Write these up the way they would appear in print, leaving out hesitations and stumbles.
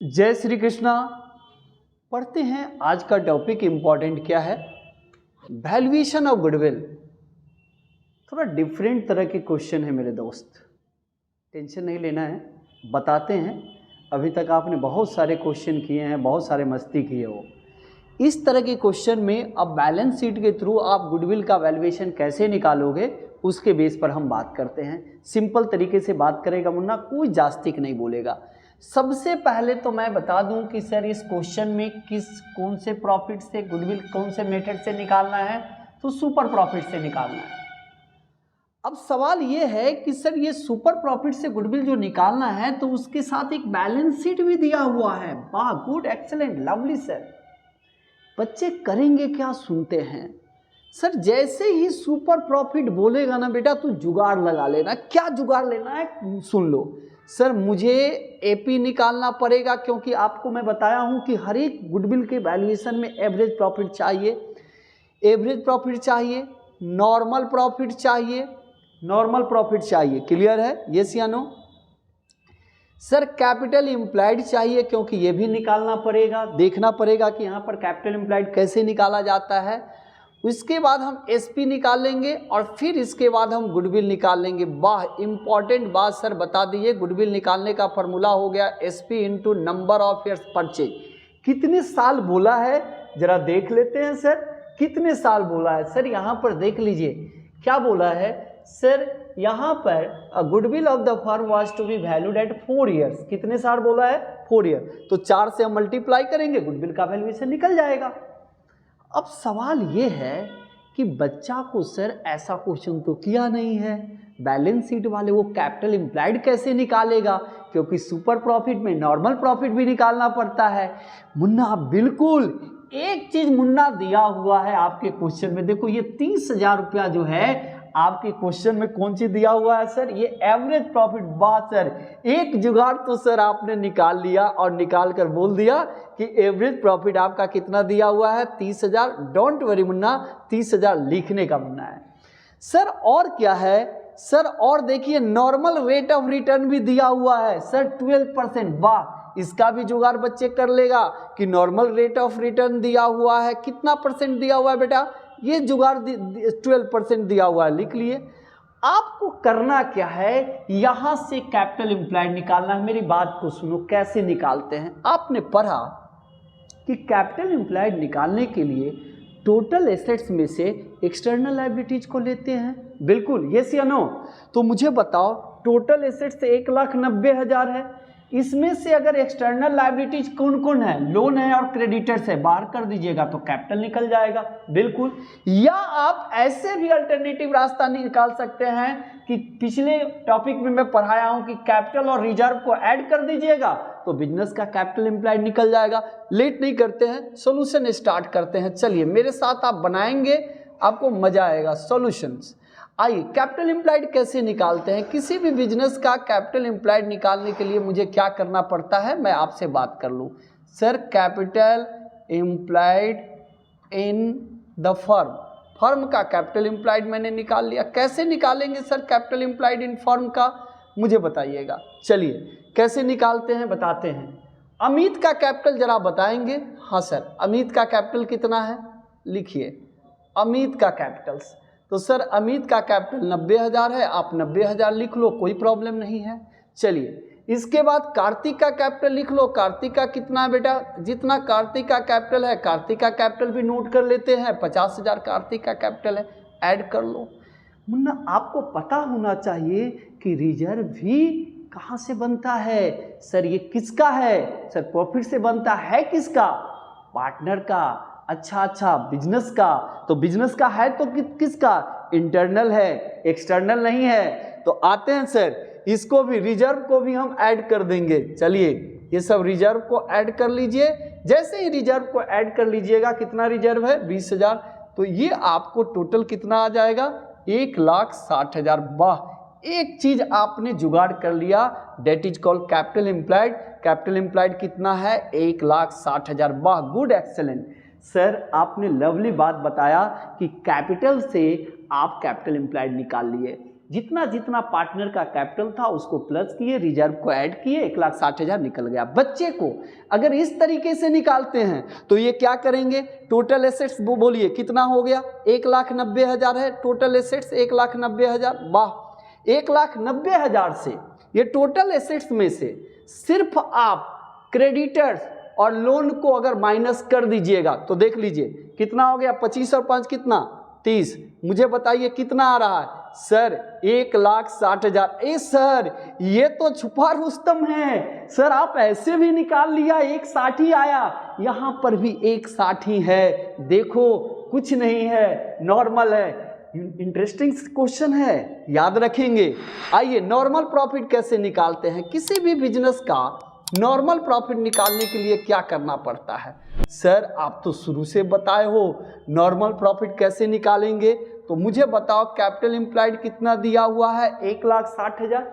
जय श्री कृष्णा। पढ़ते हैं आज का टॉपिक इम्पॉर्टेंट क्या है, वैल्यूएशन ऑफ गुडविल। थोड़ा डिफरेंट तरह के क्वेश्चन है मेरे दोस्त, टेंशन नहीं लेना है, बताते हैं। अभी तक आपने बहुत सारे क्वेश्चन किए हैं, बहुत सारे मस्ती किए हो। इस तरह के क्वेश्चन में अब बैलेंस शीट के थ्रू आप गुडविल का वैल्यूएशन कैसे निकालोगे उसके बेस पर हम बात करते हैं। सिंपल तरीके से बात करेगा मुन्ना, कोई जास्तिक नहीं बोलेगा। सबसे पहले तो मैं बता दूं कि सर इस क्वेश्चन में कौन से प्रॉफिट से गुडविल कौन से मेथड से निकालना है, तो सुपर प्रॉफिट से निकालना है। अब सवाल ये है कि सर ये सुपर प्रॉफिट से गुडविल जो निकालना है तो उसके साथ एक बैलेंस शीट भी दिया हुआ है। वाह, गुड, एक्सेलेंट, लवली सर। बच्चे करेंगे क्या, सुनते हैं। सर जैसे ही सुपर प्रॉफिट बोलेगा ना बेटा, तो जुगाड़ लगा लेना। क्या जुगाड़ लेना है सुन लो। सर मुझे एपी निकालना पड़ेगा, क्योंकि आपको मैं बताया हूं कि हर एक गुडविल के वैल्यूएशन में एवरेज प्रॉफिट चाहिए, एवरेज प्रॉफिट चाहिए, नॉर्मल प्रॉफिट चाहिए, नॉर्मल प्रॉफिट चाहिए। क्लियर है, यस या नो? सर कैपिटल इम्प्लाइड चाहिए, क्योंकि ये भी निकालना पड़ेगा, देखना पड़ेगा कि यहाँ पर कैपिटल इम्प्लाइड कैसे निकाला जाता है। उसके बाद हम एसपी निकालेंगे और फिर इसके बाद हम गुडविल निकाल लेंगे। वाह, इंपॉर्टेंट बात सर बता दीजिए। गुडविल निकालने का फॉर्मूला हो गया SP into number of years purchase. कितने साल बोला है जरा देख लेते हैं सर, कितने साल बोला है। सर यहाँ पर देख लीजिए क्या बोला है सर, यहाँ पर goodwill of the firm was to be valued at 4 years. कितने साल बोला है? 4 ईयर। तो 4 से हम मल्टीप्लाई करेंगे, गुडविल का वैल्यूएशन निकल जाएगा। अब सवाल ये है कि बच्चा को सर ऐसा क्वेश्चन तो किया नहीं है, बैलेंस शीट वाले वो कैपिटल इम्प्लाइड कैसे निकालेगा, क्योंकि सुपर प्रॉफिट में नॉर्मल प्रॉफिट भी निकालना पड़ता है। मुन्ना बिल्कुल एक चीज मुन्ना दिया हुआ है आपके क्वेश्चन में, देखो ये 30,000 रुपया जो है आपके क्वेश्चन में कौन सी दिया हुआ है सर, ये एवरेज प्रॉफिट। वाह सर, एक जुगाड़ तो सर आपने निकाल लिया और निकाल कर बोल दिया कि एवरेज प्रॉफिट आपका कितना दिया हुआ है, 30,000। डोंट वरी मुन्ना, 30,000 लिखने का मुन्ना है सर। और क्या है सर, और देखिए नॉर्मल रेट ऑफ रिटर्न भी दिया हुआ है सर, 12%। वाह, इसका भी जुगाड़ बच्चे कर लेगा कि नॉर्मल रेट ऑफ रिटर्न दिया हुआ है, कितना परसेंट दिया हुआ है बेटा, ये जुगाड़ 12% दिया हुआ है, लिख लिए। आपको करना क्या है, यहां से कैपिटल इम्प्लाइड निकालना है। मेरी बात को सुनो, कैसे निकालते हैं। आपने पढ़ा कि कैपिटल इम्प्लाइड निकालने के लिए टोटल एसेट्स में से एक्सटर्नल लायबिलिटीज को लेते हैं। बिल्कुल, यस या नो? तो मुझे बताओ, टोटल एसेट्स 1,90,000 है, इसमें से अगर एक्सटर्नल लायबिलिटीज कौन कौन है, लोन है और क्रेडिटर्स है, बाहर कर दीजिएगा तो कैपिटल निकल जाएगा। बिल्कुल। या आप ऐसे भी अल्टरनेटिव रास्ता निकाल सकते हैं कि पिछले टॉपिक में मैं पढ़ाया हूं कि कैपिटल और रिजर्व को ऐड कर दीजिएगा तो बिजनेस का कैपिटल इम्प्लाइड निकल जाएगा। लेट नहीं करते हैं, सॉल्यूशन स्टार्ट करते हैं। चलिए मेरे साथ आप बनाएंगे, आपको मजा आएगा। सॉल्यूशंस, आइए कैपिटल इम्प्लाइड कैसे निकालते हैं। किसी भी बिजनेस का कैपिटल इम्प्लाइड निकालने के लिए मुझे क्या करना पड़ता है, मैं आपसे बात कर लूँ। Sir capital implied in the firm, firm का कैपिटल इम्प्लाइड मैंने निकाल लिया। कैसे निकालेंगे sir capital implied in firm का, मुझे बताइएगा। चलिए कैसे निकालते हैं बताते हैं। अमित का कैपिटल जरा बताएंगे। हाँ सर, अमित का कैपिटल कितना है, लिखिए अमित का कैपिटल। तो सर अमित का कैपिटल 90,000 है, आप 90,000 लिख लो, कोई प्रॉब्लम नहीं है। चलिए इसके बाद कार्तिक का कैपिटल लिख लो। कार्तिक का कितना है बेटा, जितना कार्तिक का कैपिटल है, कार्तिक का कैपिटल भी नोट कर लेते हैं, 50,000 कार्तिक का कैपिटल है, ऐड कर लो। मुन्ना आपको पता होना चाहिए कि रिजर्व भी कहाँ से बनता है। सर ये किसका है, सर प्रॉफिट से बनता है। किसका, पार्टनर का। अच्छा, बिजनेस का। तो बिजनेस का है तो किसका, इंटरनल है, एक्सटर्नल नहीं है। तो आते हैं सर, इसको भी, रिजर्व को भी हम ऐड कर देंगे। चलिए ये सब रिजर्व को ऐड कर लीजिए। जैसे ही रिजर्व को ऐड कर लीजिएगा, कितना रिजर्व है, 20,000, तो ये आपको टोटल कितना आ जाएगा, 1,60,000। वाह, एक चीज आपने जुगाड़ कर लिया, that is called capital implied. Capital implied कितना है, 1,60,000। वाह, गुड, एक्सेलेंट सर, आपने लवली बात बताया कि कैपिटल से आप कैपिटल इम्प्लाइड निकाल लिए। जितना जितना पार्टनर का कैपिटल था उसको प्लस किए, रिजर्व को ऐड किए, 1,60,000 निकल गया। बच्चे को अगर इस तरीके से निकालते हैं तो ये क्या करेंगे, टोटल एसेट्स बोलिए कितना हो गया, 1,90,000 है टोटल एसेट्स, 1,90,000। वाह, 1,90,000 से ये टोटल एसेट्स में से सिर्फ आप क्रेडिटर्स और लोन को अगर माइनस कर दीजिएगा तो देख लीजिए कितना हो गया, 25 और 5 कितना, 30। मुझे बताइए कितना आ रहा है सर, 1,60,000। ए सर ये तो छुपा रुस्तम है सर, आप ऐसे भी निकाल लिया, 1,60 आया, यहाँ पर भी 1,60 है, देखो कुछ नहीं है, नॉर्मल है। इंटरेस्टिंग क्वेश्चन है, याद रखेंगे। आइए नॉर्मल प्रॉफिट कैसे निकालते हैं, किसी भी बिजनेस का नॉर्मल प्रॉफिट निकालने के लिए क्या करना पड़ता है। सर आप तो शुरू से बताए हो नॉर्मल प्रॉफिट कैसे निकालेंगे, तो मुझे बताओ कैपिटल एम्प्लॉयड कितना दिया हुआ है, 1,60,000।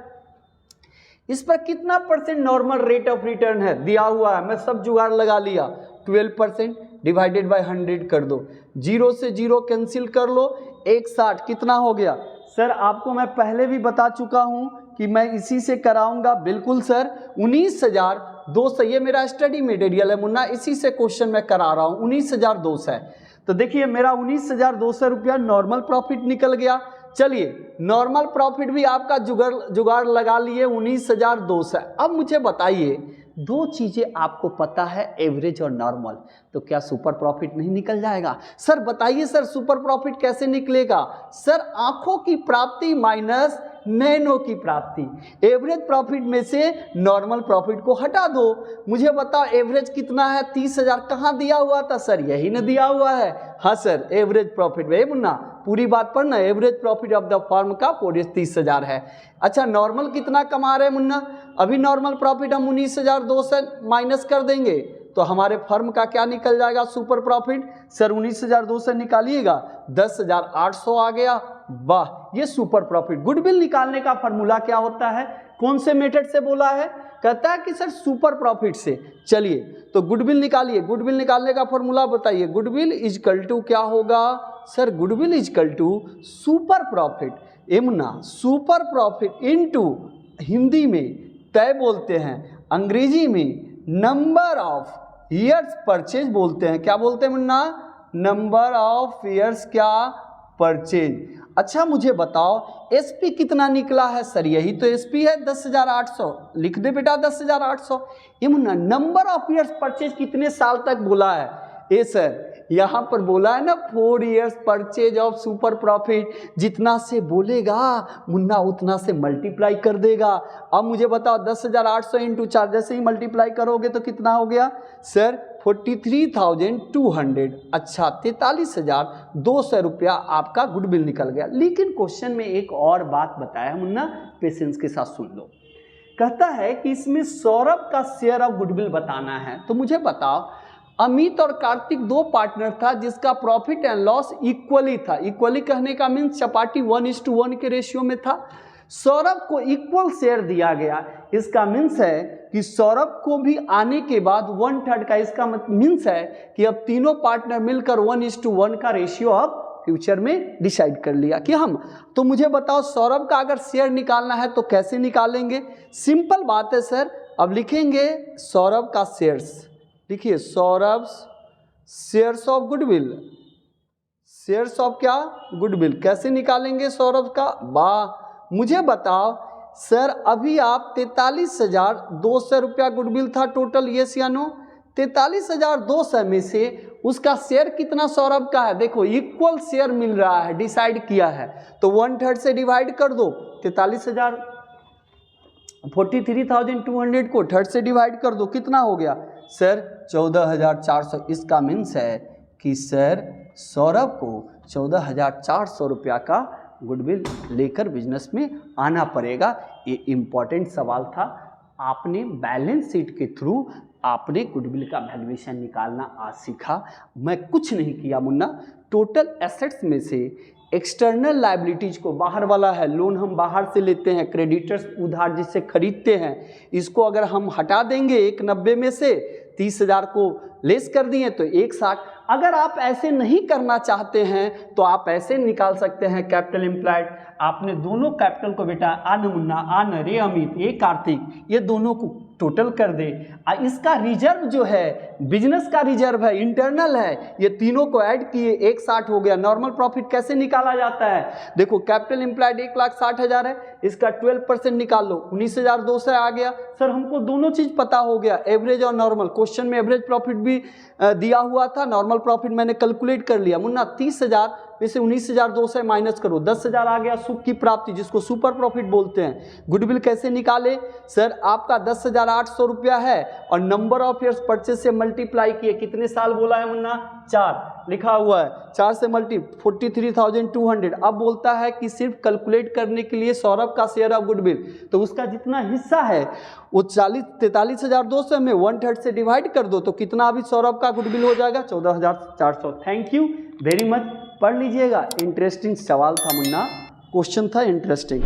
इस पर कितना percent normal rate of return है दिया हुआ है, मैं सब जुगाड़ लगा लिया, 12% डिवाइडेड बाय 100 कर दो, 0 से 0 कैंसिल कर लो, 1,60 कितना हो गया। सर आपको मैं पहले भी बता चुका हूं कि मैं इसी से कराऊंगा, बिल्कुल सर 19,200, ये मेरा स्टडी मटेरियल है मुन्ना, इसी से क्वेश्चन मैं करा रहा हूँ, 19,200 है। तो देखिए मेरा 19,200 रुपया नॉर्मल प्रॉफिट निकल गया। चलिए नॉर्मल प्रॉफिट भी आपका जुगाड़ लगा लिए, 19,200। अब मुझे बताइए दो चीजें आपको पता है, एवरेज और नॉर्मल, तो क्या सुपर प्रॉफिट नहीं निकल जाएगा। सर बताइए सर सुपर प्रॉफिट कैसे निकलेगा। सर आंखों की प्राप्ति माइनस नैनो की प्राप्ति, एवरेज प्रॉफिट में से नॉर्मल प्रॉफिट को हटा दो। मुझे बताओ एवरेज कितना है, 30,000 कहाँ दिया हुआ था सर, यही ना दिया हुआ है। हाँ सर एवरेज प्रॉफिट में मुन्ना पूरी बात पढ़ना, average profit of the firm का 30,000 है। अच्छा नॉर्मल कितना कमा रहे हैं मुन्ना, अभी नॉर्मल प्रॉफिट हम 19,200 माइनस कर देंगे तो हमारे फर्म का क्या निकल जाएगा सुपर प्रॉफिट। सर 19,200 निकालिएगा, 10,800 आ गया। वाह, ये सुपर प्रॉफिट। गुडविल निकालने का फॉर्मूला क्या होता है, कौन से मेथड से बोला है, कहता है कि सर सुपर प्रॉफिट से। चलिए तो गुडविल निकालिए, गुडविल निकालने का फॉर्मूला बताइए। गुडविल इजकल टू क्या होगा sir, goodwill is equal to super profit, इमना सुपर प्रॉफिट इनटू हिंदी में तय बोलते हैं, अंग्रेजी में नंबर ऑफ ईयर्स परचेज बोलते हैं। क्या बोलते हैं मुन्ना, नंबर ऑफ ईयर्स क्या, परचेज। अच्छा मुझे बताओ एसपी कितना निकला है। सर यही तो एसपी है 10,800, लिख दे बेटा 10,800। ये Munna number of years purchase कितने साल तक बोला है, ए सर यहाँ पर बोला है ना 4 years purchase of super profit, जितना से बोलेगा मुन्ना उतना से मल्टीप्लाई कर देगा। अब मुझे बताओ 10,800 इंटू 4 जैसे ही मल्टीप्लाई करोगे तो कितना हो गया सर 43,200। अच्छा 43,200 रुपया आपका गुडविल निकल गया। लेकिन क्वेश्चन में एक और बात बताया मुन्ना, पेशेंस के साथ सुन लो। कहता है कि इसमें सौरभ का शेयर ऑफ गुडविल बताना है। तो मुझे बताओ अमित और कार्तिक दो पार्टनर था जिसका प्रॉफिट एंड लॉस इक्वली था। इक्वली कहने का मीन्स चपाटी 1:1 के रेशियो में था। सौरभ को इक्वल शेयर दिया गया, इसका मीन्स है कि सौरभ को भी आने के बाद 1/3 का, इसका मीन्स है कि अब तीनों पार्टनर मिलकर 1:1 का रेशियो अब फ्यूचर में डिसाइड कर लिया कि हम। तो मुझे बताओ सौरभ का अगर शेयर निकालना है तो कैसे निकालेंगे। सिंपल बात है सर, अब लिखेंगे सौरभ का शेयर्स, लिखिए Saurabh shares of goodwill, shares of क्या, गुडविल। कैसे निकालेंगे सौरभ का, वाह मुझे बताओ सर अभी आप 43,200 रुपया गुडविल था टोटल, यस या नो। 43,200 में से उसका शेयर कितना सौरभ का है, देखो इक्वल शेयर मिल रहा है, डिसाइड किया है तो 1/3 से डिवाइड कर दो। 43,200 को 1/3 से डिवाइड कर दो, कितना हो गया सर 14,400। इसका मीन्स है कि सर सौरभ को 14,400 रुपया का गुडविल लेकर बिजनेस में आना पड़ेगा। ये इम्पॉर्टेंट सवाल था, आपने बैलेंस शीट के थ्रू आपने गुडविल का वैल्यूएशन निकालना आज सीखा। मैं कुछ नहीं किया मुन्ना, टोटल एसेट्स में से एक्सटर्नल लायबिलिटीज को, बाहर वाला है लोन हम बाहर से लेते हैं, क्रेडिटर्स उधार जिससे खरीदते हैं, इसको अगर हम हटा देंगे 190 में से 30,000 को लेस कर दिए तो 160। अगर आप ऐसे नहीं करना चाहते हैं तो आप ऐसे निकाल सकते हैं कैपिटल एम्प्लॉयड। आपने दोनों कैपिटल को बेटा आन मुन्ना, आन रे अमित, ये कार्तिक, ये दोनों को टोटल कर दे। इसका रिजर्व जो है बिजनेस का रिजर्व है, इंटरनल है, ये तीनों को ऐड किए 160 हो गया। नॉर्मल प्रॉफिट कैसे निकाला जाता है? देखो कैपिटल एम्प्लॉयड 1,60,000 है, इसका 12% निकाल लो, 19,200 आ गया। सर हमको दोनों चीज पता हो गया, एवरेज और नॉर्मल। क्वेश्चन में एवरेज प्रॉफिट भी दिया हुआ था, नॉर्मल प्रॉफिट मैंने कैलकुलेट कर लिया। मुन्ना 30,000 में से 19,200 माइनस करो, 10,000 आ गया सुख की प्राप्ति, जिसको सुपर प्रॉफिट बोलते हैं। गुडविल कैसे निकाले? सर आपका 10,800 रुपया है और नंबर ऑफ ईयर्स परचेज से मल्टीप्लाई किए, कितने साल बोला है मुन्ना? 4 लिखा हुआ है, 4 से मल्टी 43,200। अब बोलता है कि सिर्फ कैलकुलेट करने के लिए सौरभ का शेयर ऑफ गुडविल, तो उसका जितना हिस्सा है वो 43,200 में 1/3 से डिवाइड कर दो, तो कितना अभी सौरभ का गुडविल हो जाएगा? 14,400। थैंक यू वेरी मच, पढ़ लीजिएगा। इंटरेस्टिंग सवाल था मुन्ना, क्वेश्चन था इंटरेस्टिंग।